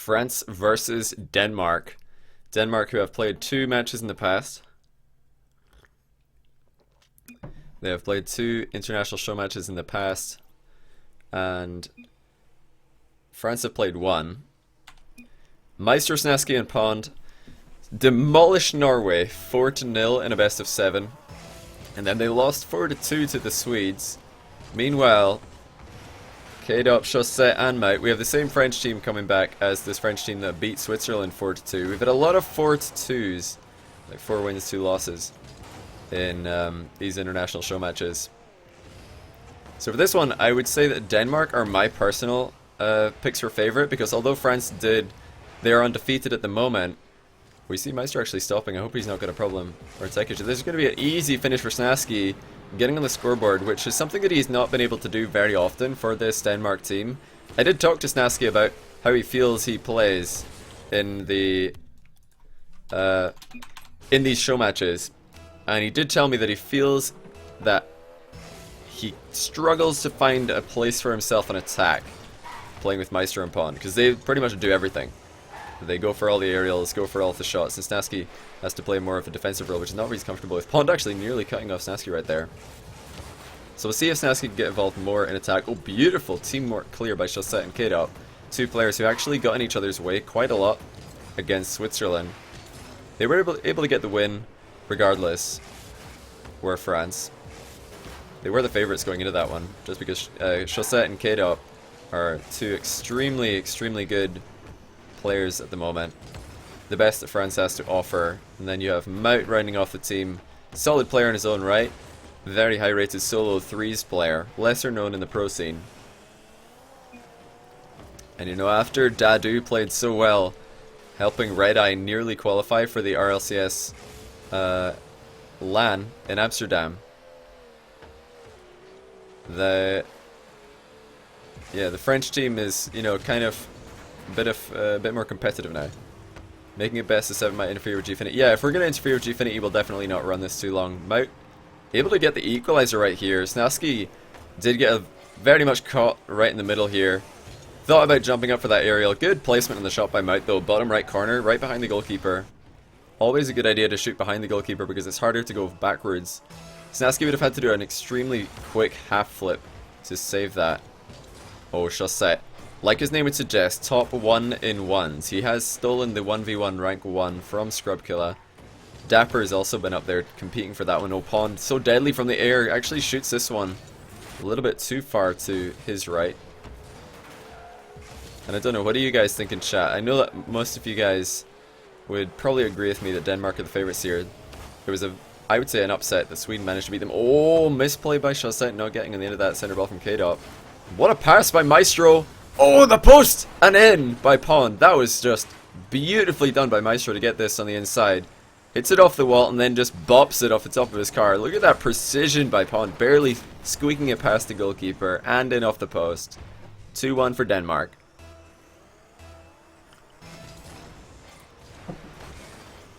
France versus Denmark. Denmark, who have played 2 matches in the past. They have played 2 international show matches in the past, and France have played 1. Meister, Snaski, and Pond demolished Norway 4-0 in a best of 7, and then they lost 4-2 to the Swedes. Meanwhile, K-Dop, Chaussette, and Mout, we have the same French team coming back as this French team that beat Switzerland 4-2. We've had a lot of 4-2s, like 4 wins, 2 losses in these international show matches. So for this one, I would say that Denmark are my personal picks for favorite, because although France they are undefeated at the moment. We see Meister actually stopping. I hope he's not got a problem or a tech issue. There's going to be an easy finish for Snaski, getting on the scoreboard, which is something that he's not been able to do very often for this Denmark team. I did talk to Snaski about how he feels he plays in the in these show matches, and he did tell me that he feels that he struggles to find a place for himself in attack playing with Meister and Pond, because they pretty much do everything. They go for all the aerials, go for all the shots, and Snaski has to play more of a defensive role, which is not what he's comfortable with. Pond actually nearly cutting off Snaski right there. So we'll see if Snaski can get involved more in attack. Oh, beautiful teamwork clear by Chaussette and K-Dop. 2 players who actually got in each other's way quite a lot against Switzerland. They were able to get the win regardless, were France. They were the favourites going into that one, just because Chaussette and K-Dop are 2 extremely good players at the moment. The best that France has to offer. And then you have Mout rounding off the team. Solid player in his own right. Very high rated solo 3s player. Lesser known in the pro scene. And you know, after Dadu played so well, helping Red Eye nearly qualify for the RLCS LAN in Amsterdam, the French team is, you know, kind of a bit more competitive now. Making it best of 7 might interfere with Gfinity. Yeah, if we're going to interfere with Gfinity, we'll definitely not run this too long. Mout able to get the equalizer right here. Snaski did get very much caught right in the middle here. Thought about jumping up for that aerial. Good placement in the shot by Mout though. Bottom right corner, right behind the goalkeeper. Always a good idea to shoot behind the goalkeeper because it's harder to go backwards. Snaski would have had to do an extremely quick half flip to save that. Oh, Chaussette. Like his name would suggest, top 1 in 1s. He has stolen the 1v1 rank 1 from Scrubkilla. Dapper has also been up there competing for that one. Oh, Pond, so deadly from the air. Actually shoots this one a little bit too far to his right. And I don't know, what do you guys think in chat? I know that most of you guys would probably agree with me that Denmark are the favourites here. It was I would say an upset that Sweden managed to beat them. Oh, misplay by Chaussette, not getting on the end of that centre ball from K-Dop. What a pass by Maestro! Oh, the post! And in by Pond. That was just beautifully done by Maestro to get this on the inside. Hits it off the wall and then just bops it off the top of his car. Look at that precision by Pond. Barely squeaking it past the goalkeeper and in off the post. 2-1 for Denmark.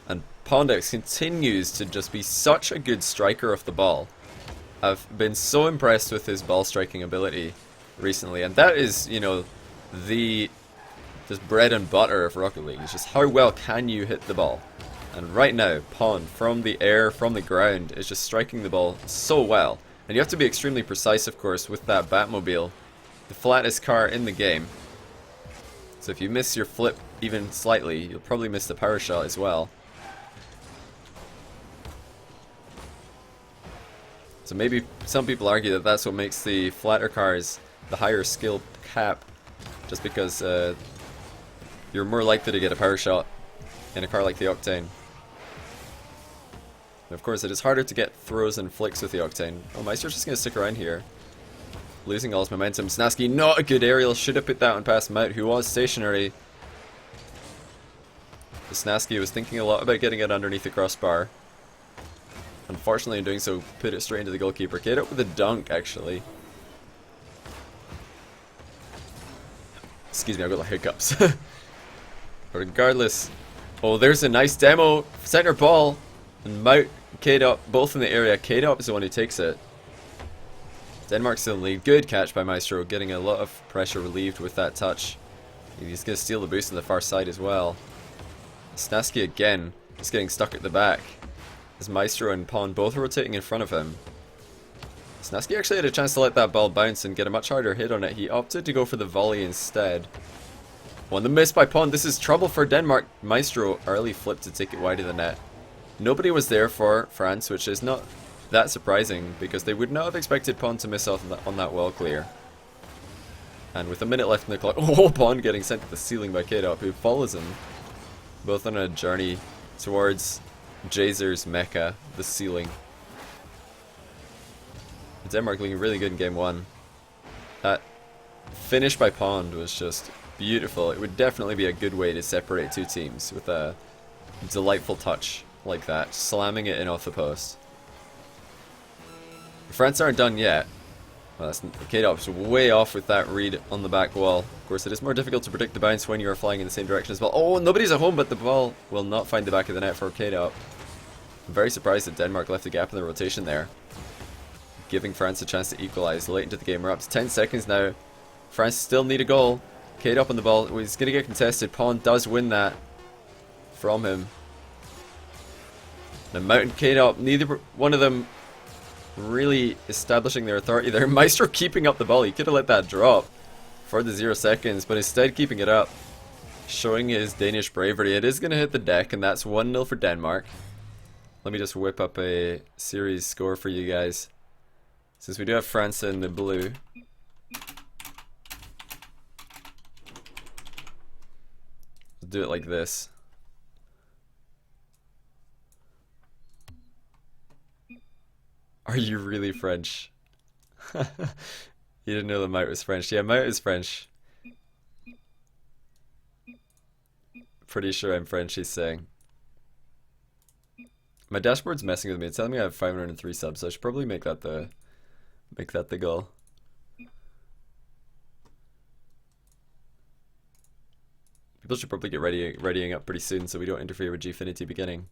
And Pondex continues to just be such a good striker of the ball. I've been so impressed with his ball striking ability recently, and that is, you know, the just bread and butter of Rocket League. It's just how well can you hit the ball. And right now, Pond, from the air, from the ground, is just striking the ball so well. And you have to be extremely precise, of course, with that Batmobile. The flattest car in the game. So if you miss your flip even slightly, you'll probably miss the power shot as well. So maybe some people argue that that's what makes the flatter cars the higher skill cap, just because you're more likely to get a power shot in a car like the Octane. And of course, it is harder to get throws and flicks with the Octane. Oh, Meister's just going to stick around here. Losing all his momentum. Snaski, not a good aerial. Should have put that one past Mout, who was stationary. But Snaski was thinking a lot about getting it underneath the crossbar. Unfortunately, in doing so, put it straight into the goalkeeper. Get up with a dunk, actually. Excuse me, I've got like hiccups. But regardless, oh, there's a nice demo. Center ball. And Mout, K-Dop, both in the area. K-Dop is the one who takes it. Denmark still in lead. Good catch by Maestro, getting a lot of pressure relieved with that touch. He's going to steal the boost on the far side as well. Snasky again is getting stuck at the back. As Maestro and Pawn both rotating in front of him. Snasky actually had a chance to let that ball bounce and get a much harder hit on it. He opted to go for the volley instead. One the miss by Pawn. This is trouble for Denmark. Maestro early flipped to take it wide of the net. Nobody was there for France, which is not that surprising because they would not have expected Pawn to miss off on that well clear. And with a minute left in the clock, oh, Pawn getting sent to the ceiling by K-Dop, who follows him. Both on a journey towards Jazer's Mecca, the ceiling. Denmark looking really good in game 1. That finish by Pond was just beautiful. It would definitely be a good way to separate two teams with a delightful touch like that, slamming it in off the post. France aren't done yet. Well, K-Dop's way off with that read on the back wall. Of course, it is more difficult to predict the bounce when you are flying in the same direction as well. Oh, nobody's at home, but the ball will not find the back of the net for K-Dop. I'm very surprised that Denmark left a gap in the rotation there, giving France a chance to equalize late into the game. We're up to 10 seconds now. France still need a goal. K-Dop on the ball. He's going to get contested. Pawn does win that from him. And Mountain K-Dop, neither one of them really establishing their authority there. Maestro keeping up the ball. He could have let that drop for the 0 seconds, but instead keeping it up, showing his Danish bravery. It is going to hit the deck, and that's 1-0 for Denmark. Let me just whip up a series score for you guys, since we do have France in the blue. Let's do it like this. Are you really French? You didn't know the Mout was French. Yeah, Mout is French. Pretty sure I'm French, he's saying. My dashboard's messing with me. It's telling me I have 503 subs, so I should probably make that the goal. People should probably get readying up pretty soon so we don't interfere with Gfinity beginning.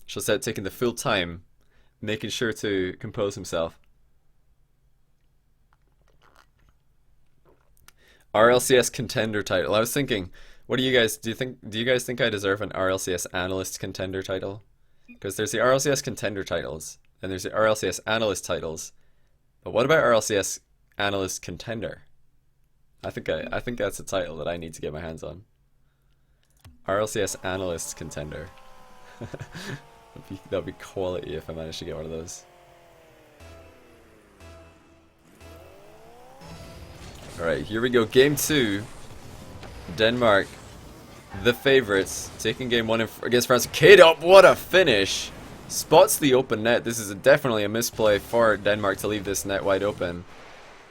Chaussette taking the full time, making sure to compose himself. RLCS contender title. I was thinking, what do you guys do you guys think I deserve an RLCS analyst contender title? Because there's the RLCS contender titles, and there's the RLCS analyst titles. But what about RLCS analyst contender? I think that's a title that I need to get my hands on. RLCS analyst contender. That'd be quality if I managed to get one of those. Alright, here we go. Game 2. Denmark, the favorites, taking game 1 against France. K-Dop, what a finish! Spots the open net. This is definitely a misplay for Denmark to leave this net wide open.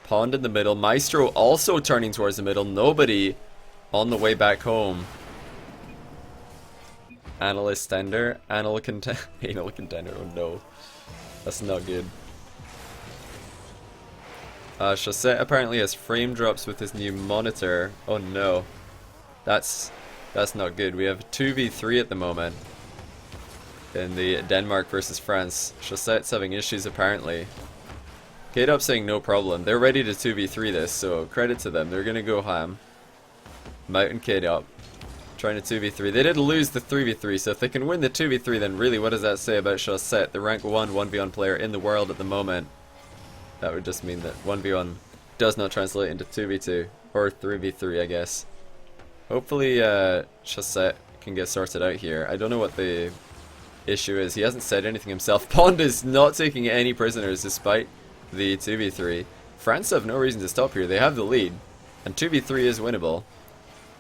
Pond in the middle. Maestro also turning towards the middle. Nobody on the way back home. Analyst tender. Anal contender. Oh no. That's not good. Chaussette apparently has frame drops with his new monitor. Oh no. That's not good. We have 2v3 at the moment in the Denmark versus France. Chaussette's having issues apparently. K-Dop saying no problem. They're ready to 2v3 this, so credit to them. They're gonna go ham. Mout and K-Dop trying to 2v3. They did lose the 3v3, so if they can win the 2v3, then really what does that say about Chaussette, the rank 1 1v1 player in the world at the moment? That would just mean that 1v1 does not translate into 2v2, or 3v3 I guess. Hopefully Chaussette can get sorted out here. I don't know what the issue is. He hasn't said anything himself. Pond is not taking any prisoners despite the 2v3. France have no reason to stop here. They have the lead, and 2v3 is winnable.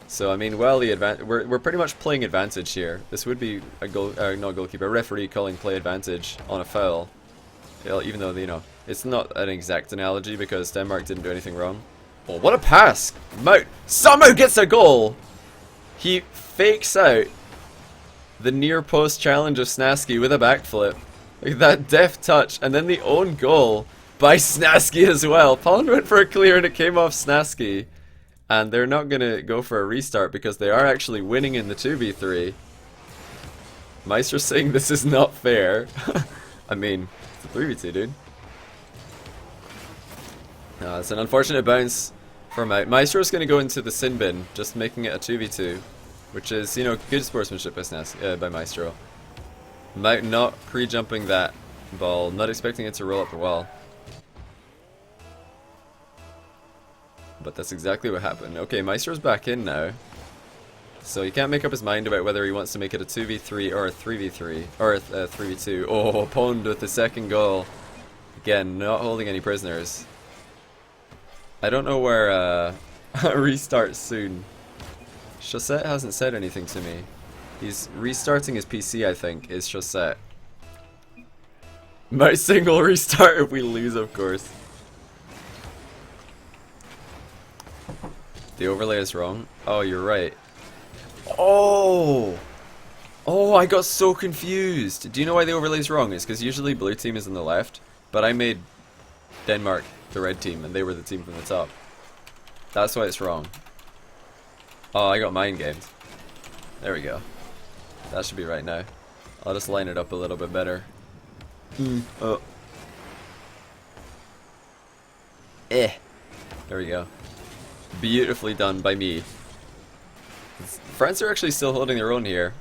So I mean, well, we're pretty much playing advantage here. This would be a not goalkeeper, referee calling play advantage on a foul. Even though, you know, it's not an exact analogy because Denmark didn't do anything wrong. Oh, what a pass! Mout somehow gets a goal! He fakes out the near post challenge of Snasky with a backflip. Like that deft touch, and then the own goal by Snasky as well. Pond went for a clear and it came off Snasky. And they're not going to go for a restart because they are actually winning in the 2v3. Meister's saying this is not fair. I mean, it's a 3v2, dude. It's an unfortunate bounce for Mount. Maestro's going to go into the sin bin, just making it a 2v2, which is, you know, good sportsmanship by Maestro. Mount not pre-jumping that ball, not expecting it to roll up the wall. But that's exactly what happened. Okay, Maestro's back in now. So he can't make up his mind about whether he wants to make it a 2v3 or a 3v3, or a 3v2. Oh, Pond with the second goal. Again, not holding any prisoners. I don't know where restart soon. Chaussette hasn't said anything to me. He's restarting his PC, I think, is Chaussette. My single restart if we lose, of course. The overlay is wrong. Oh, you're right. Oh! Oh, I got so confused. Do you know why the overlay is wrong? It's because usually blue team is on the left, but I made Denmark the red team, and they were the team from the top. That's why it's wrong. Oh, I got mind gamed. There we go. That should be right now. I'll just line it up a little bit better. Oh. There we go. Beautifully done by me. France are actually still holding their own here.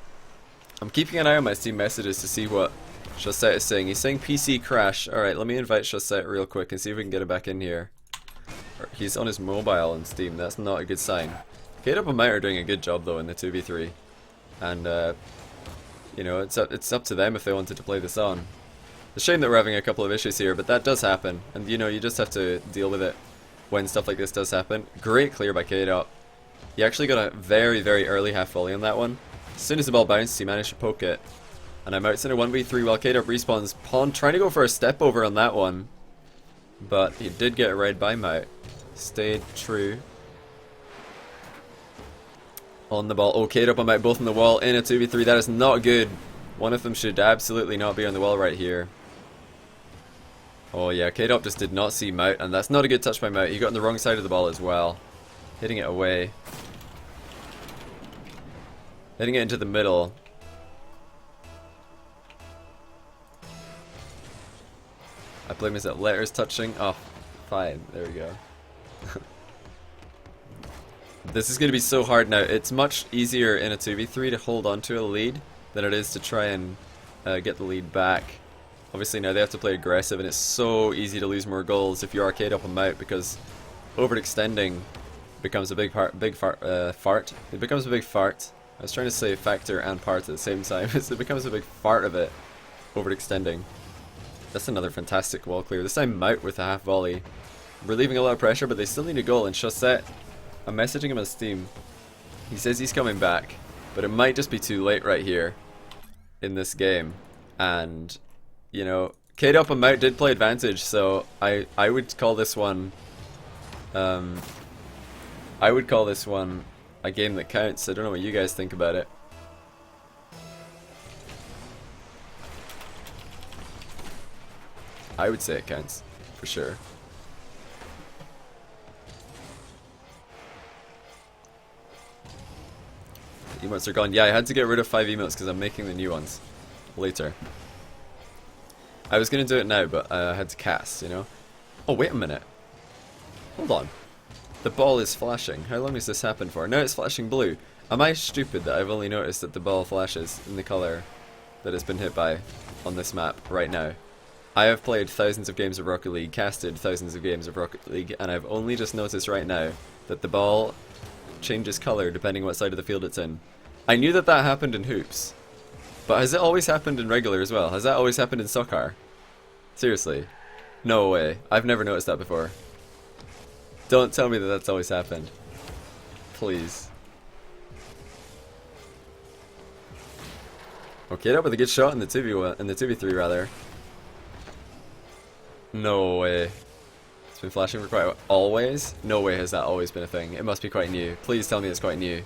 I'm keeping an eye on my Steam messages to see what Chaussette is saying. He's saying PC crash. Alright, let me invite Chaussette real quick and see if we can get him back in here. He's on his mobile on Steam. That's not a good sign. K-Dub and Mount are doing a good job though in the 2v3. And you know, it's up to them if they wanted to play this on. It's a shame that we're having a couple of issues here, but that does happen. And you know, you just have to deal with it when stuff like this does happen. Great clear by K-Dub. He actually got a very, very early half volley on that one. As soon as the ball bounced, he managed to poke it. And I'm out in a 1v3 while K-Dub respawns. Pond trying to go for a step over on that one. But he did get read by Mout. Stayed true. On the ball. Oh, K-Dub and Mout both on the wall in a 2v3. That is not good. One of them should absolutely not be on the wall right here. Oh yeah, K-Dub just did not see Mout, and that's not a good touch by Mout. He got on the wrong side of the ball as well. Hitting it away. Hitting it into the middle. I blame is that letters touching. Oh, fine. There we go. This is going to be so hard now. It's much easier in a 2v3 to hold on to a lead than it is to try and get the lead back. Obviously now they have to play aggressive, and it's so easy to lose more goals if you arcade up and out, because overextending becomes a big fart. It becomes a big fart. I was trying to say factor and part at the same time. It becomes a big fart of it. Overextending. That's another fantastic wall clear. This time Mout with a half volley. Relieving a lot of pressure, but they still need a goal. And Chaussette, I'm messaging him on Steam. He says he's coming back, but it might just be too late right here in this game. And, you know, K-Dub and Mout did play advantage, so I would call this one a game that counts. I don't know what you guys think about it. I would say it counts, for sure. The emotes are gone. Yeah, I had to get rid of 5 emotes because I'm making the new ones later. I was going to do it now, but I had to cast, you know. Oh, wait a minute. Hold on. The ball is flashing. How long has this happened for? Now it's flashing blue. Am I stupid that I've only noticed that the ball flashes in the color that it's been hit by on this map right now? I have played thousands of games of Rocket League, casted thousands of games of Rocket League, and I've only just noticed right now that the ball changes color depending what side of the field it's in. I knew that that happened in hoops, but has it always happened in regular as well? Has that always happened in soccer? Seriously? No way. I've never noticed that before. Don't tell me that that's always happened. Please. Okay, that with a good shot in the 2v3 rather. No way. It's been flashing for quite a while. Always? No way has that always been a thing. It must be quite new. Please tell me it's quite new.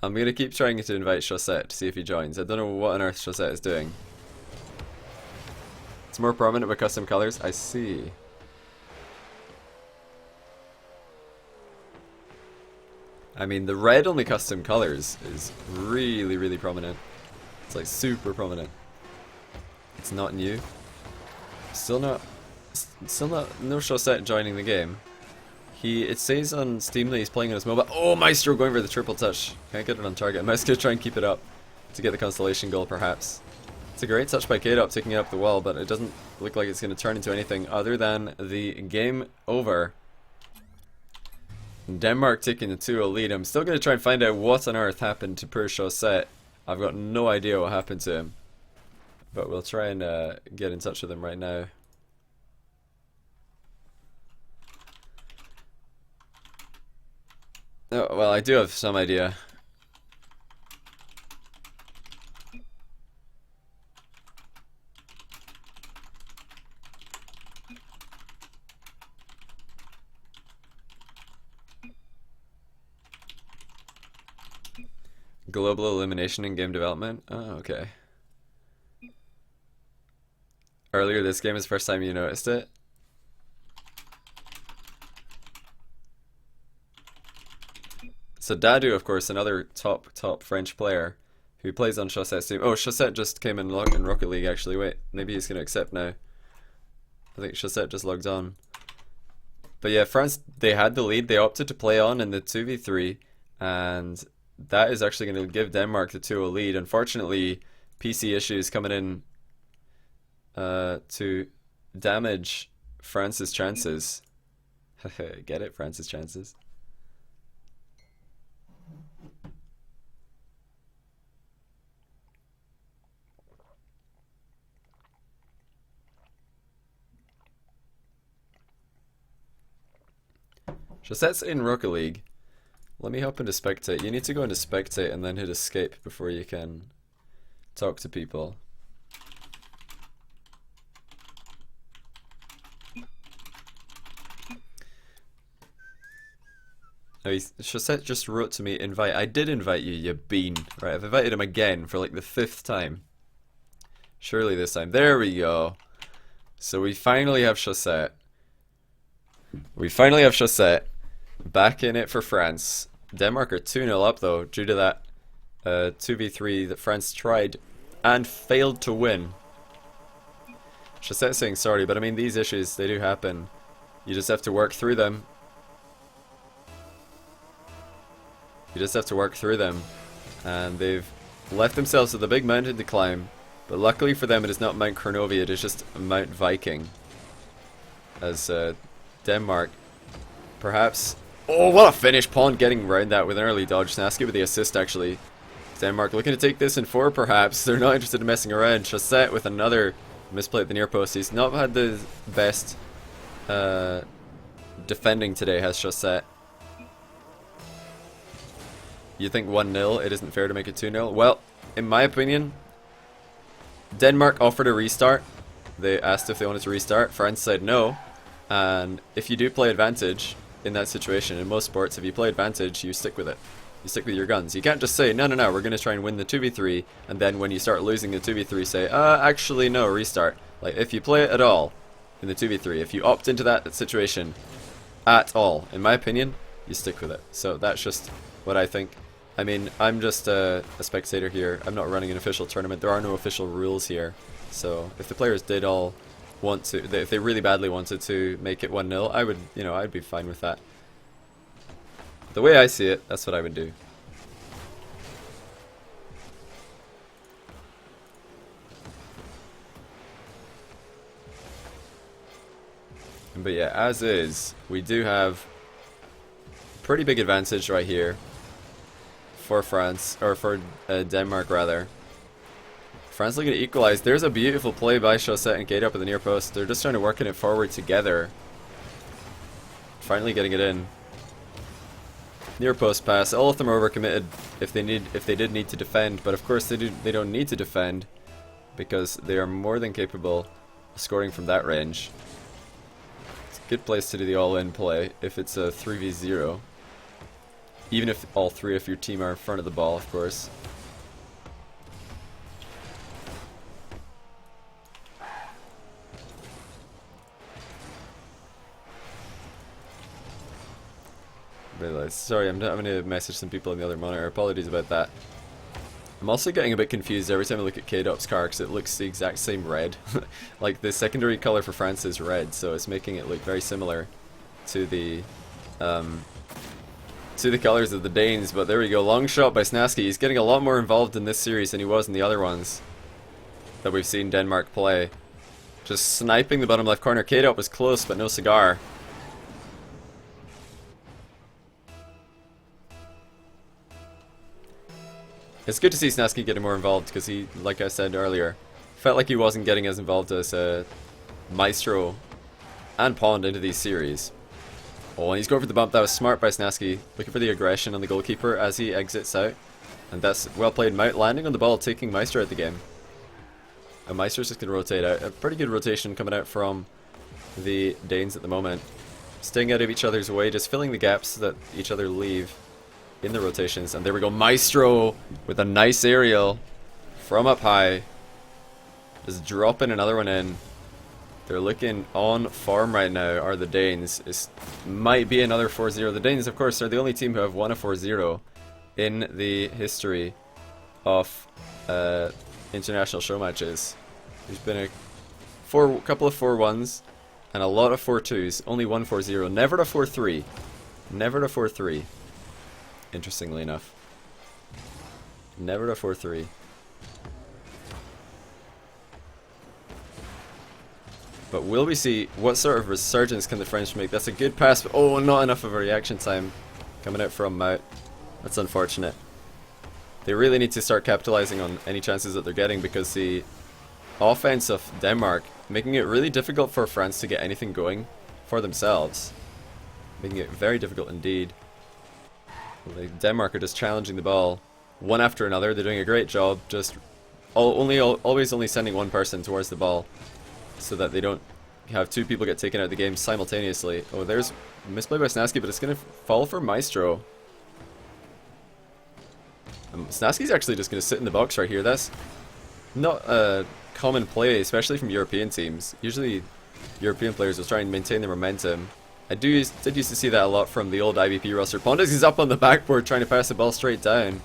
I'm gonna keep trying to invite Chaussette to see if he joins. I don't know what on earth Chaussette is doing. It's more prominent with custom colors. I see. I mean, the red on the custom colors is really, really prominent. It's like super prominent. It's not new. Still not Still no Chaussette joining the game. It says on Steam that he's playing on his mobile. Oh, Maestro going for the triple touch. Can't get it on target. Maestro gonna try and keep it up to get the constellation goal, perhaps. It's a great touch by K-Dop taking it up the wall, but it doesn't look like it's going to turn into anything other than the game over. Denmark taking the 2-0 lead. I'm still going to try and find out what on earth happened to poor Chaussette. I've got no idea what happened to him. But we'll try and get in touch with him right now. Oh, well, I do have some idea. Global elimination in game development? Oh, okay. Earlier this game is the first time you noticed it? So Dadu, of course, another top French player who plays on Chaussette's team. Oh, Chaussette just came in Rocket League, actually. Wait, maybe he's going to accept now. I think Chaussette just logged on. But yeah, France, they had the lead. They opted to play on in the 2v3, and that is actually going to give Denmark the 2-0 lead. Unfortunately, PC issues coming in to damage France's chances. Get it? France's chances. Chaussette's in Rocket League. Let me hop into spectate. You need to go into spectate and then hit escape before you can talk to people. No, Chaussette just wrote to me, invite. I did invite you, you bean. Right, I've invited him again for like the 5th time. Surely this time. There we go. So we finally have Chaussette. We finally have Chaussette back in it for France. Denmark are 2-0 up though, due to that 2v3 that France tried and failed to win. Chaussette saying sorry, but I mean, these issues, they do happen. You just have to work through them. You just have to work through them. And they've left themselves with a big mountain to climb. But luckily for them, it is not Mount Cronovia, it is just Mount Viking. As Denmark, perhaps... Oh, what a finish! Pond getting around that with an early dodge. Snaski with the assist, actually. Denmark looking to take this in 4, perhaps. They're not interested in messing around. Chaussette with another misplay at the near post. He's not had the best defending today, has Chaussette. You think 1-0, it isn't fair to make it 2-0? Well, in my opinion, Denmark offered a restart. They asked if they wanted to restart. France said no. And if you do play advantage in that situation, in most sports, if you play advantage, you stick with it. You stick with your guns. You can't just say, no, we're going to try and win the 2v3, and then when you start losing the 2v3, say, actually, no, restart. Like, if you play it at all in the 2v3, if you opt into that situation at all, in my opinion, you stick with it. So that's just what I think. I mean, I'm just a spectator here. I'm not running an official tournament. There are no official rules here. So if the players did all want to, if they really badly wanted to make it 1-0, I would, I'd be fine with that. The way I see it, that's what I would do. But yeah, as is, we do have pretty big advantage right here for France, or for Denmark rather. France looking to equalize. There's a beautiful play by Chaussette and K-Dop at the near post. They're just trying to work it forward together. Finally getting it in. Near post pass. All of them are overcommitted if they did need to defend, but of course they don't need to defend because they are more than capable of scoring from that range. It's a good place to do the all-in play if it's a 3v0. Even if all 3 of your team are in front of the ball, of course. Sorry, I'm having to message some people on the other monitor. Apologies about that. I'm also getting a bit confused every time I look at K-Dop's car because it looks the exact same red. Like the secondary color for France is red, so it's making it look very similar to the colors of the Danes. But there we go, long shot by Snasky. He's getting a lot more involved in this series than he was in the other ones that we've seen Denmark play. Just sniping the bottom left corner. K-Dop was close, but no cigar. It's good to see Snasky getting more involved because he, like I said earlier, felt like he wasn't getting as involved as Maestro and Pond into these series. Oh, and he's going for the bump. That was smart by Snasky, looking for the aggression on the goalkeeper as he exits out. And that's well played. Mout landing on the ball, taking Maestro out the game. And Maestro's just going to rotate out. A pretty good rotation coming out from the Danes at the moment. Staying out of each other's way, just filling the gaps that each other leave in the rotations. And there we go, Maestro with a nice aerial from up high, just dropping another one in. They're looking on form right now, are the Danes. It might be another 4-0. The Danes, of course, are the only team who have won a 4-0 in the history of international show matches. There's been a couple of 4-1s and a lot of 4-2s. Only one 4-0. Never a 4-3. Never a 4-3. Interestingly enough. Never a 4-3. But will we see what sort of resurgence can the French make? That's a good pass, but oh, not enough of a reaction time coming out from Mout. That's unfortunate. They really need to start capitalizing on any chances that they're getting because the offense of Denmark making it really difficult for France to get anything going for themselves. Making it very difficult indeed. Denmark are just challenging the ball one after another. They're doing a great job, just always only sending one person towards the ball so that they don't have two people get taken out of the game simultaneously. Oh, there's misplay by Snasky, but it's going to fall for Maestro. Snasky's actually just going to sit in the box right here. That's not a common play, especially from European teams. Usually European players will try and maintain their momentum. I did used to see that a lot from the old IBP roster. Pontus is up on the backboard trying to pass the ball straight down.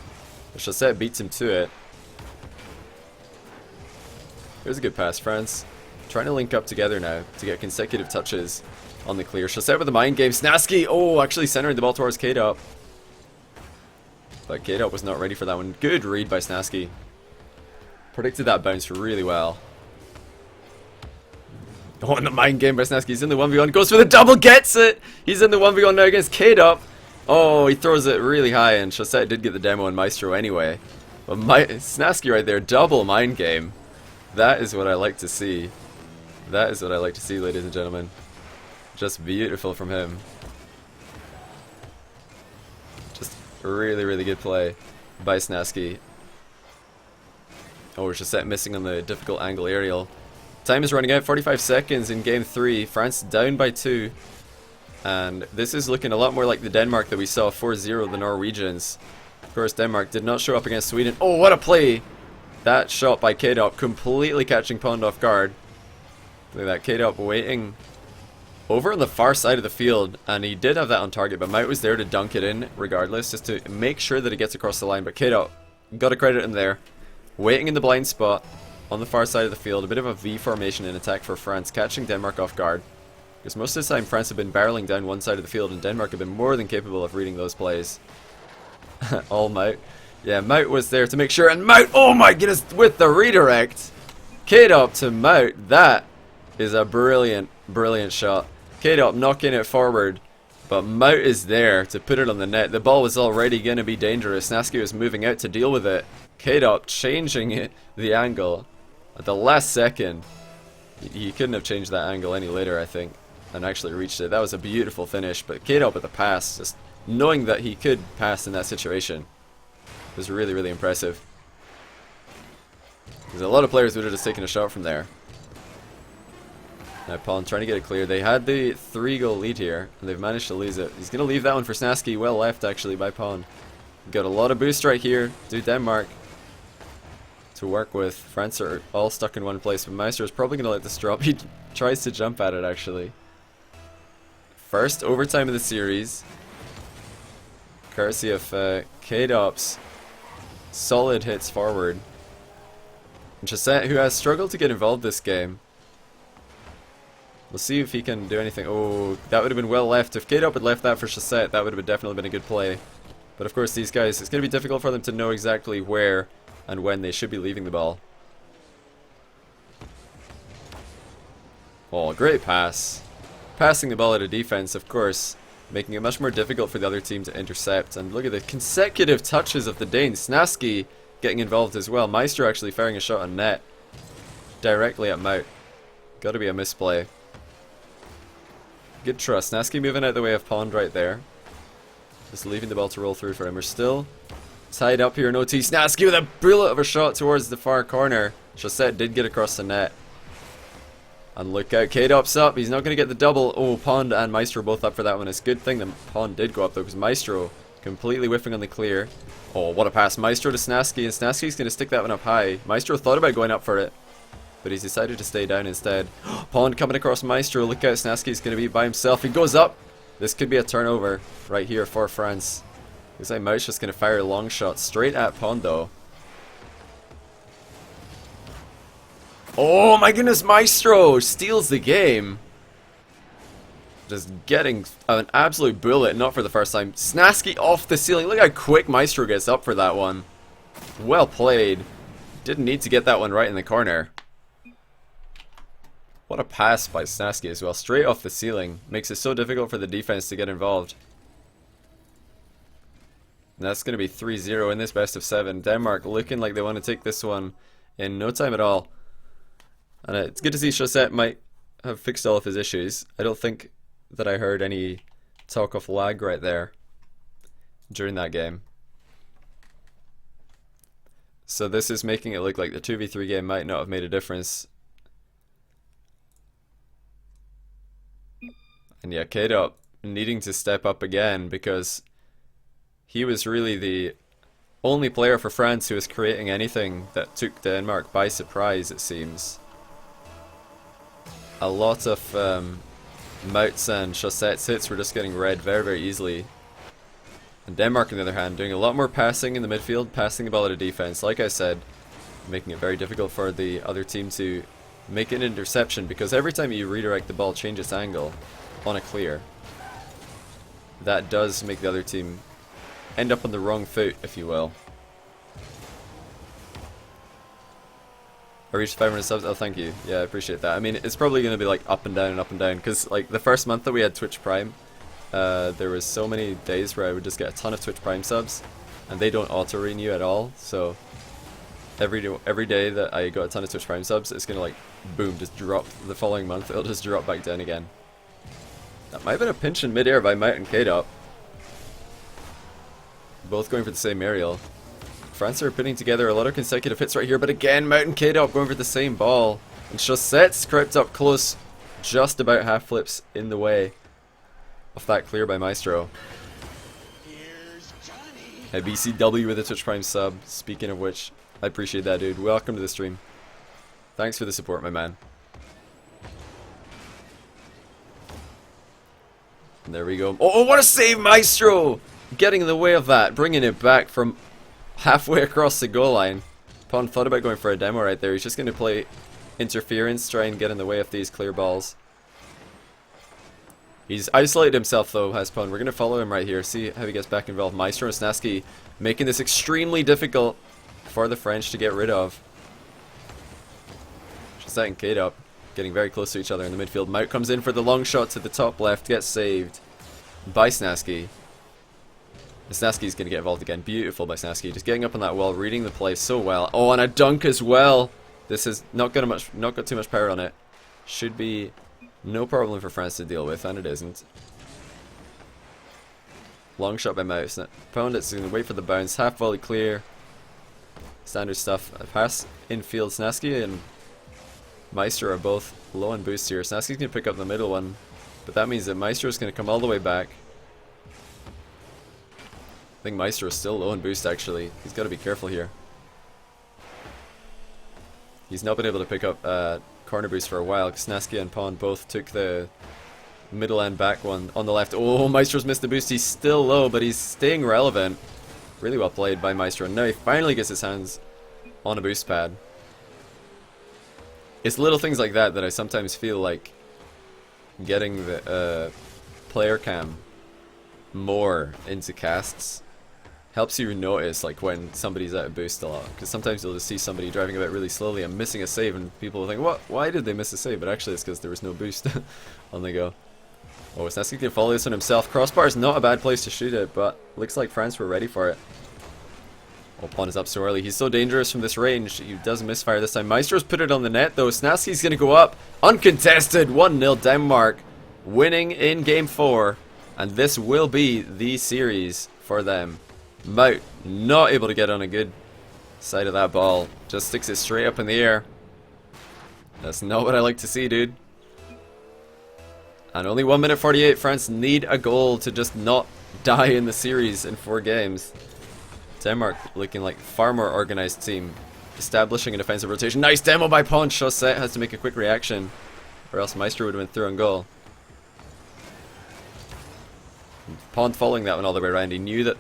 Chassette beats him to it. Here's a good pass, France. Trying to link up together now to get consecutive touches on the clear. Chassette with the mind game. Snasky, oh, actually centering the ball towards K-Dop. But K-Dop was not ready for that one. Good read by Snasky. Predicted that bounce really well. Oh, and the mind game by Snasky. He's in the 1v1. Goes for the double. Gets it. He's in the 1v1 now against K-Dop. Oh, he throws it really high. And Chassette did get the demo and Maestro anyway. But Snasky right there. Double mind game. That is what I like to see. That is what I like to see, ladies and gentlemen. Just beautiful from him. Just really, really good play by Snasky. Oh, Chassette missing on the difficult angle aerial. Time is running out, 45 seconds in game 3. France down by 2. And this is looking a lot more like the Denmark that we saw 4-0 the Norwegians. Of course, Denmark did not show up against Sweden. Oh, what a play! That shot by K-Dop completely catching Pond off guard. Look at that, K-Dop waiting over on the far side of the field. And he did have that on target, but Mout was there to dunk it in regardless, just to make sure that it gets across the line. But K-Dop, got to credit him there. Waiting in the blind spot on the far side of the field. A bit of a V formation in attack for France, catching Denmark off guard. Because most of the time France have been barreling down one side of the field and Denmark have been more than capable of reading those plays. All Mout. Yeah, Mout was there to make sure, and Mout, oh my goodness, with the redirect. K-Dop to Mout. That is a brilliant, brilliant shot. K-Dop knocking it forward, but Mout is there to put it on the net. The ball was already going to be dangerous. Snasky was moving out to deal with it. K-Dop changing it, the angle at the last second. He couldn't have changed that angle any later, I think, and actually reached it. That was a beautiful finish, but K-Dop at the pass, just knowing that he could pass in that situation, was really, really impressive. Because a lot of players would have just taken a shot from there. Now Pond trying to get it clear. They had the 3-goal lead here, and they've managed to lose it. He's going to leave that one for Snasky. Well left, actually, by Pond. Got a lot of boost right here to Denmark to work with. France are all stuck in one place, but Meister is probably going to let this drop. He tries to jump at it, actually. First overtime of the series. Courtesy of K-Dop's solid hits forward. And Chaussette, who has struggled to get involved this game. We'll see if he can do anything. Oh, that would have been well left. If K-Dop had left that for Chaussette, that would have definitely been a good play. But of course, these guys, it's going to be difficult for them to know exactly where and when they should be leaving the ball. Oh, great pass. Passing the ball at a defense, of course, making it much more difficult for the other team to intercept. And look at the consecutive touches of the Danes. Snaski getting involved as well. Maestro actually firing a shot on net directly at Mout. Gotta be a misplay. Good trust. Snaski moving out the way of Pond right there. Just leaving the ball to roll through for him. We're still tied up here in OT. Snaski with a bullet of a shot towards the far corner. Chaussette did get across the net. And look out, K-Dop's up. He's not going to get the double. Oh, Pond and Maestro both up for that one. It's a good thing that Pond did go up though, because Maestro completely whiffing on the clear. Oh, what a pass. Maestro to Snaski, and Snaski's going to stick that one up high. Maestro thought about going up for it, but he's decided to stay down instead. Pond coming across Maestro. Look out, Snaski's going to be by himself. He goes up. This could be a turnover right here for France. Looks like Mout's just going to fire a long shot straight at Pond though. Oh my goodness, Maestro steals the game. Just getting an absolute bullet, not for the first time. Snaski off the ceiling. Look how quick Maestro gets up for that one. Well played. Didn't need to get that one right in the corner. What a pass by Snaski as well. Straight off the ceiling. Makes it so difficult for the defense to get involved. And that's going to be 3-0 in this best of 7. Denmark looking like they want to take this one in no time at all. And it's good to see Chaussette might have fixed all of his issues. I don't think that I heard any talk of lag right there during that game. So this is making it look like the 2v3 game might not have made a difference. And yeah, K-Dop needing to step up again because he was really the only player for France who was creating anything that took Denmark by surprise, it seems. A lot of Mout's and Chaussette's hits were just getting read very, very easily. And Denmark, on the other hand, doing a lot more passing in the midfield, passing the ball at a defense, like I said, making it very difficult for the other team to make an interception, because every time you redirect the ball, change its angle on a clear, that does make the other team end up on the wrong foot, if you will. I reached 500 subs. Oh, thank you. Yeah, I appreciate that. I mean, it's probably going to be like up and down, because like the first month that we had Twitch Prime, there was so many days where I would just get a ton of Twitch Prime subs, and they don't auto renew at all. So every day that I got a ton of Twitch Prime subs, it's going to like boom, just drop. The following month, it'll just drop back down again. That might have been a pinch in midair by Mout and K-Dop. Both going for the same aerial. France are putting together a lot of consecutive hits right here, but again, Mout and K-Dop going for the same ball. And Chaussette's crept up close, just about half flips in the way of that clear by Maestro. Hey, BCW with a Twitch Prime sub. Speaking of which, I appreciate that, dude. Welcome to the stream. Thanks for the support, my man. And there we go. Oh, what a save, Maestro! Getting in the way of that, bringing it back from halfway across the goal line. Pond thought about going for a demo right there. He's just going to play interference, try and get in the way of these clear balls. He's isolated himself though, has Pond. We're going to follow him right here, see how he gets back involved. Maestro and Snaski making this extremely difficult for the French to get rid of. Chaussette and K-Dop getting very close to each other in the midfield. Mout comes in for the long shot to the top left, gets saved by Snaski. Snaski's going to get involved again. Beautiful by Snaski. Just getting up on that wall, reading the play so well. Oh, and a dunk as well. This has not got too much power on it. Should be no problem for France to deal with, and it isn't. Long shot by Mout. Pondit's going to wait for the bounce. Half volley clear. Standard stuff. A pass infield. Snaski and Maestro are both low on boost here. Snaski's going to pick up the middle one, but that means that Maestro's going to come all the way back. I think Maestro is still low on boost actually. He's got to be careful here. He's not been able to pick up corner boost for a while because Snaski and Pond both took the middle and back one on the left. Oh, Maestro's missed the boost. He's still low, but he's staying relevant. Really well played by Maestro. And now he finally gets his hands on a boost pad. It's little things like that that I sometimes feel like getting the player cam more into casts helps you notice like when somebody's out of boost a lot, because sometimes you'll just see somebody driving about really slowly and missing a save, and people will think, what? Why did they miss a save? But actually it's because there was no boost on the go. Oh, Snetsky can follow this one himself. Crossbar is not a bad place to shoot it, but looks like France were ready for it. Oh, Pawn is up so early. He's so dangerous from this range. He does misfire this time. Maestro's put it on the net though. Snetsky's going to go up. Uncontested. 1-0 Denmark. Winning in game 4. And this will be the series for them. Mout not able to get on a good side of that ball. Just sticks it straight up in the air. That's not what I like to see, dude. And only 1 minute 48. France need a goal to just not die in the series in 4 games. Denmark looking like far more organized team. Establishing a defensive rotation. Nice demo by Pawn. Chaussette has to make a quick reaction, or else Maestro would have been through on goal. Pawn following that one all the way around. He knew that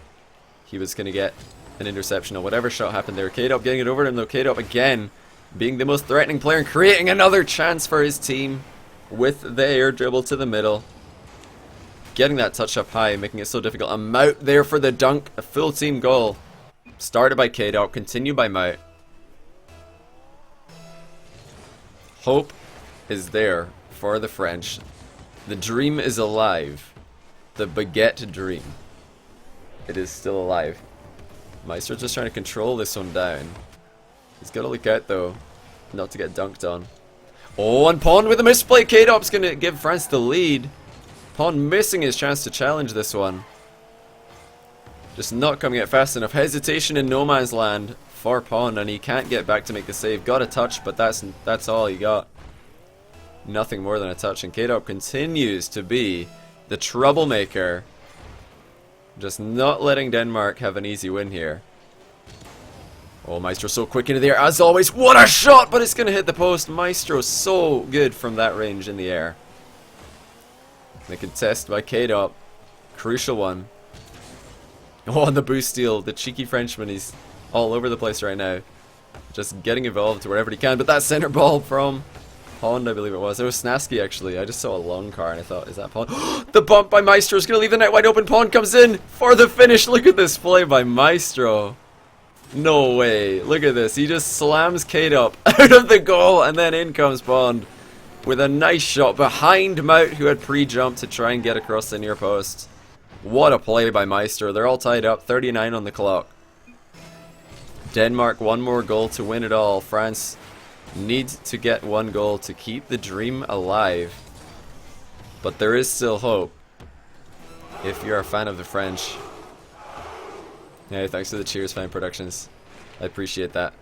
he was going to get an interception or whatever shot happened there. K-Dop getting it over to him though. K-Dop again being the most threatening player and creating another chance for his team with the air dribble to the middle. Getting that touch up high, making it so difficult. And Mout there for the dunk. A full team goal. Started by K-Dop, continued by Mout. Hope is there for the French. The dream is alive. The baguette dream. It is still alive. Maestro's just trying to control this one down. He's got to look out though, not to get dunked on. Oh, and Pawn with a misplay. K-Dop's going to give France the lead. Pawn missing his chance to challenge this one. Just not coming out fast enough. Hesitation in no man's land for Pawn, and he can't get back to make the save. Got a touch, but that's all he got. Nothing more than a touch, and K-Dop continues to be the troublemaker. Just not letting Denmark have an easy win here. Oh, Maestro so quick into the air as always. What a shot, but it's going to hit the post. Maestro so good from that range in the air. The contest by K-Dop. Crucial one. Oh, and the boost steal. The cheeky Frenchman. He's all over the place right now. Just getting involved wherever he can. But that center ball from Pond, I believe it was. It was Snetsky, actually. I just saw a long car and I thought, is that Pond? The bump by Maestro is going to leave the net wide open. Pond comes in for the finish. Look at this play by Maestro. No way. Look at this. He just slams K-Dop out of the goal, and then in comes Pond with a nice shot behind Mout, who had pre-jumped to try and get across the near post. What a play by Maestro. They're all tied up. 39 on the clock. Denmark, 1 more goal to win it all. France needs to get 1 goal to keep the dream alive. But there is still hope if you're a fan of the French. Hey, thanks for the cheers, Fan Productions. I appreciate that.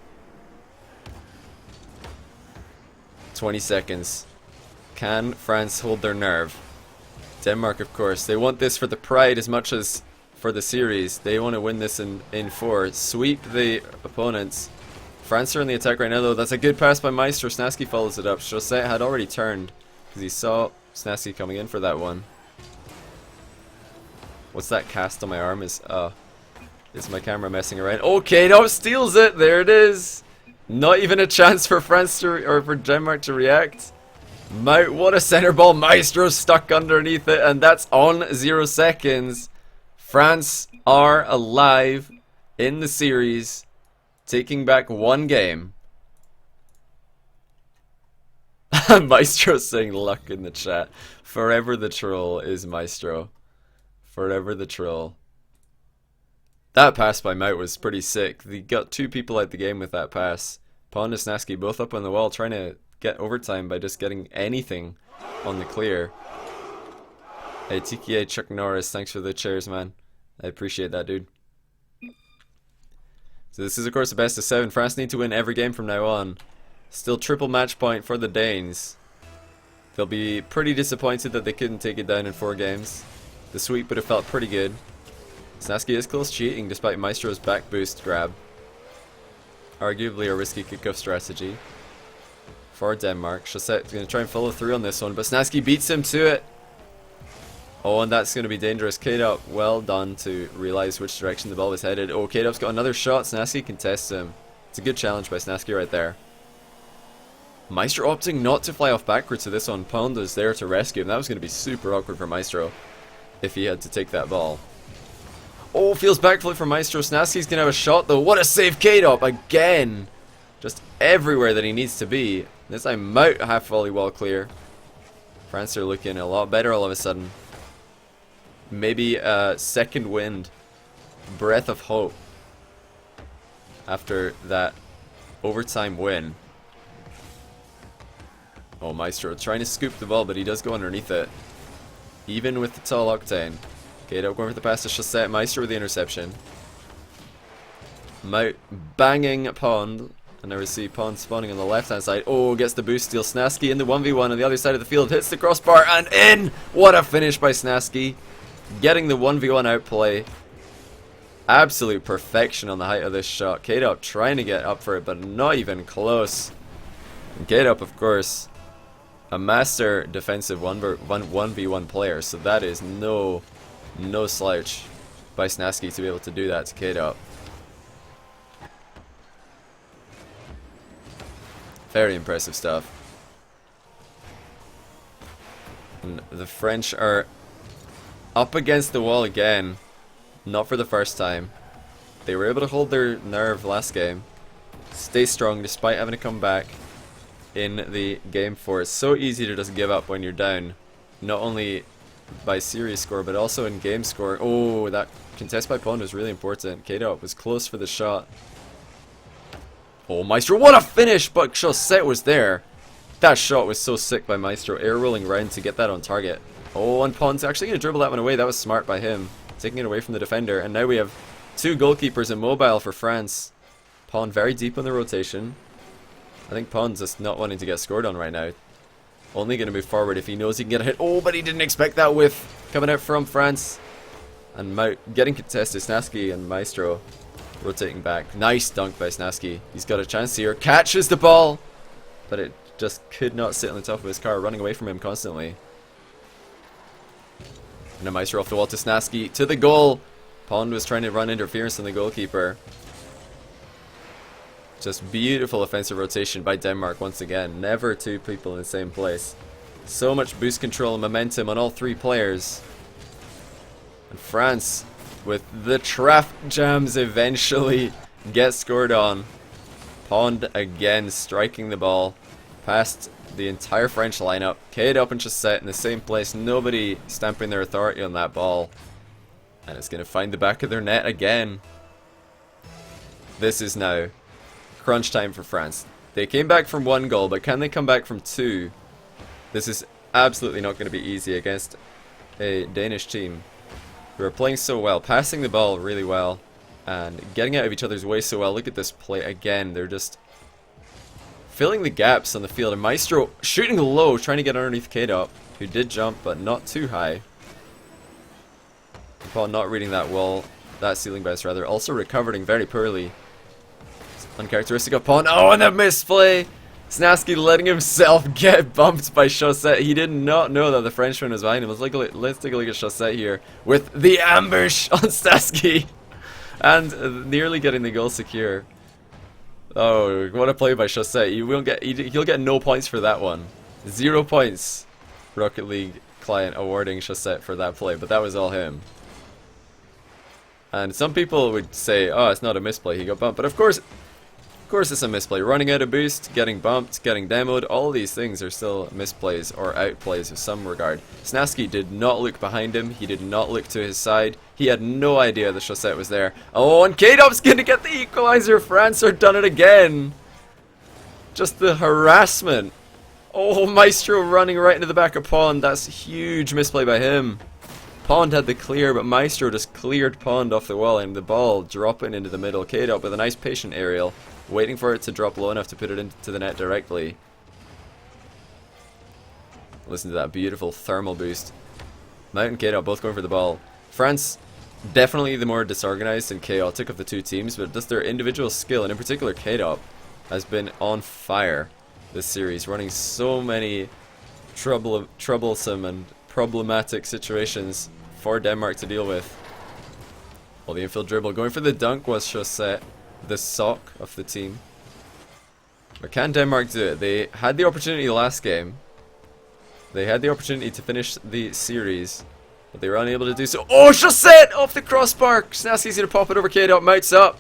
20 seconds. Can France hold their nerve? Denmark, of course. They want this for the pride as much as for the series. They want to win this in 4. Sweep the opponents. France are in the attack right now, though. That's a good pass by Maestro. Snetsky follows it up. Chaussette had already turned because he saw Snetsky coming in for that one. What's that cast on my arm? Is my camera messing around? Okay, no, steals it. There it is. Not even a chance for France to, or for Denmark to react. Mout, what a center ball. Maestro stuck underneath it, and that's on 0 seconds. France are alive in the series, taking back 1 game. Maestro saying luck in the chat. Forever the troll is Maestro. Forever the troll. That pass by Mout was pretty sick. He got 2 people out the game with that pass. Pond and Snetsky both up on the wall trying to get overtime by just getting anything on the clear. Hey, TKA Chuck Norris, thanks for the chairs, man. I appreciate that, dude. So this is, of course, the best of 7. France need to win every game from now on. Still triple match point for the Danes. They'll be pretty disappointed that they couldn't take it down in 4 games. The sweep would have felt pretty good. Snetsky is close cheating despite Maestro's back boost grab. Arguably a risky kickoff strategy for Denmark. Chaussette's going to try and follow through on this one, but Snetsky beats him to it. Oh, and that's going to be dangerous. K-Dop, well done to realize which direction the ball was headed. Oh, K-Dop's got another shot. Snasky contests him. It's a good challenge by Snasky right there. Maestro opting not to fly off backwards to this one. Pond is there to rescue him. That was going to be super awkward for Maestro if he had to take that ball. Oh, feels backflip for Maestro. Snasky's going to have a shot though. What a save, K-Dop again. Just everywhere that he needs to be. This time Mout half volley wall clear. France are looking a lot better all of a sudden. Maybe a second wind. Breath of hope. After that overtime win. Oh, Maestro trying to scoop the ball, but he does go underneath it. Even with the tall octane. Gato going for the pass to Chaussette. Maestro with the interception. Mout banging Pond. And now we see Pond spawning on the left hand side. Oh, gets the boost steal. Snasky in the 1v1 on the other side of the field. Hits the crossbar and in! What a finish by Snasky. Getting the 1v1 outplay. Absolute perfection on the height of this shot. K-Dop trying to get up for it, but not even close. And K-Dop, of course, a master defensive 1v1 player, so that is no slouch by Snasky to be able to do that to K-Dop. Very impressive stuff. And the French are up against the wall again. Not for the first time. They were able to hold their nerve last game. Stay strong despite having to come back in the game 4. It's so easy to just give up when you're down. Not only by series score, but also in game score. Oh, that contest by Pond was really important. K-Dop was close for the shot. Oh, Maestro, what a finish! But Chaussette was there. That shot was so sick by Maestro. Air rolling round to get that on target. Oh, and Pond's actually going to dribble that one away. That was smart by him. Taking it away from the defender. And now we have two goalkeepers immobile for France. Pond very deep on the rotation. I think Pond's just not wanting to get scored on right now. Only going to move forward if he knows he can get a hit. Oh, but he didn't expect that whiff coming out from France. And getting contested. Snasky and Maestro rotating back. Nice dunk by Snasky. He's got a chance here. Catches the ball. But it just could not sit on the top of his car. Running away from him constantly. And a Maestro off the wall to Snasky. To the goal. Pond was trying to run interference on the goalkeeper. Just beautiful offensive rotation by Denmark once again. Never two people in the same place. So much boost control and momentum on all three players. And France, with the traffic jams, eventually gets scored on. Pond again striking the ball past the entire French lineup. K-Dop and Chaussette in the same place. Nobody stamping their authority on that ball. And it's going to find the back of their net again. This is now crunch time for France. They came back from 1 goal, but can they come back from 2? This is absolutely not going to be easy against a Danish team who are playing so well, passing the ball really well, and getting out of each other's way so well. Look at this play again. They're just filling the gaps on the field. And Maestro shooting low, trying to get underneath K-Dop, who did jump, but not too high. Paul not reading that wall, that ceiling bounce rather. Also recovering very poorly. Uncharacteristic of Pond. Oh, and a misplay! Snasky letting himself get bumped by Chaussette. He did not know that the Frenchman was behind him. Let's take a look at Chaussette here with the ambush on Snasky. And nearly getting the goal secure. Oh, what a play by Chaussette. He'll get no points for that one. 0 points. Rocket League client awarding Chaussette for that play, but that was all him. And some people would say, oh, it's not a misplay, he got bumped. But of course it's a misplay. Running out of boost, getting bumped, getting demoed, all these things are still misplays or outplays of some regard. Snasky did not look behind him. He did not look to his side. He had no idea that Chaussette was there. Oh, and K-Dop's going to get the equalizer. France are done it again. Just the harassment. Oh, Maestro running right into the back of Pond. That's a huge misplay by him. Pond had the clear, but Maestro just cleared Pond off the wall, and the ball dropping into the middle. K-Dop with a nice patient aerial, waiting for it to drop low enough to put it into the net directly. Listen to that beautiful thermal boost. Mout and K-Dop both going for the ball. France, definitely the more disorganized and chaotic of the two teams, but just their individual skill, and in particular K-Dop, has been on fire this series, running so many troublesome and problematic situations for Denmark to deal with. Well, the infield dribble. Going for the dunk was Chaussette, the sock of the team. But can Denmark do it? They had the opportunity last game. They had the opportunity to finish the series, but they were unable to do so. Oh, Chaussette off the crossbar! Snaski's going to pop it over K-Dot, mounts up.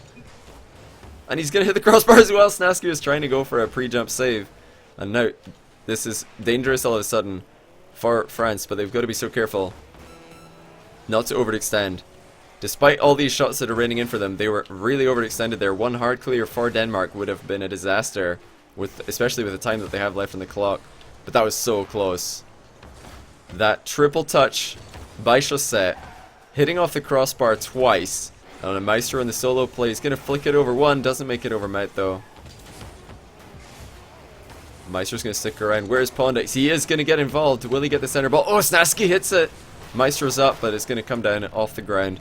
And he's going to hit the crossbar as well. Snaski was trying to go for a pre-jump save. And now, this is dangerous all of a sudden for France, but they've got to be so careful not to overextend. Despite all these shots that are raining in for them, they were really overextended there. One hard clear for Denmark would have been a disaster, especially with the time that they have left on the clock. But that was so close. That triple touch by Chaussette, hitting off the crossbar twice. And a Maestro in the solo play. He's going to flick it over one, doesn't make it over Maut though. Maestro's going to stick around. Where's Pondex? He is going to get involved. Will he get the center ball? Oh, Snaski hits it. Maestro's up, but it's going to come down off the ground.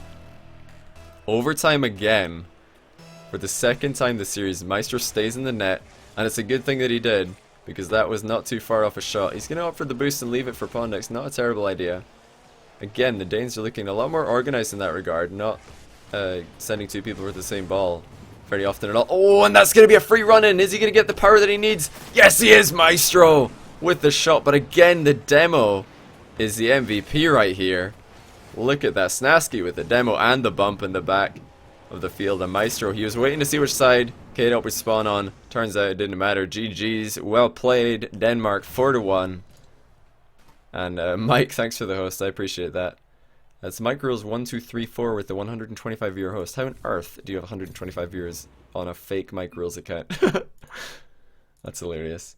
Overtime again. For the second time this series, Maestro stays in the net. And it's a good thing that he did, because that was not too far off a shot. He's going to opt for the boost and leave it for Pondex. Not a terrible idea. Again, the Danes are looking a lot more organized in that regard. Not sending two people with the same ball very often at all. Oh, and that's going to be a free run-in. Is he going to get the power that he needs? Yes, he is, Maestro, with the shot. But again, the demo is the MVP right here. Look at that. Snaski with the demo and the bump in the back of the field. And Maestro, he was waiting to see which side K-Dot would spawn on. Turns out it didn't matter. GG's. Well played, Denmark, 4-1. And Mike, thanks for the host. I appreciate that. That's Mike Rules 1234 with the 125 viewer host. How on earth do you have 125 viewers on a fake Mike Rules account? That's hilarious.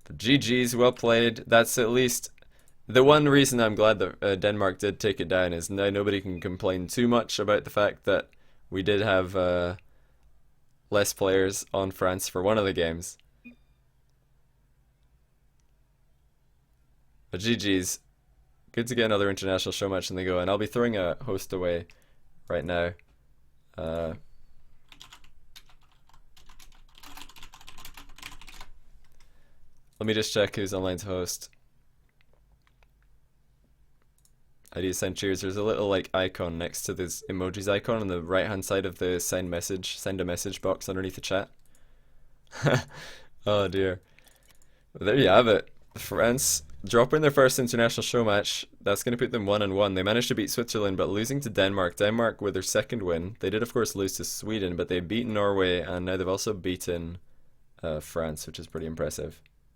But GG's, well played. That's at least the one reason I'm glad that Denmark did take it down, is now nobody can complain too much about the fact that we did have less players on France for one of the games. But GG's. Good to get another international show match in the go, and I'll be throwing a host away right now. Let me just check who's online to host. I need to send cheers. There's a little like icon next to this emojis icon on the right hand side of the send a message box underneath the chat. Oh dear. Well, there you have it. France dropping their first international show match. That's going to put them 1-1. They managed to beat Switzerland, but losing to Denmark. Denmark with their second win. They did, of course, lose to Sweden, but they beat Norway, and now they've also beaten France, which is pretty impressive.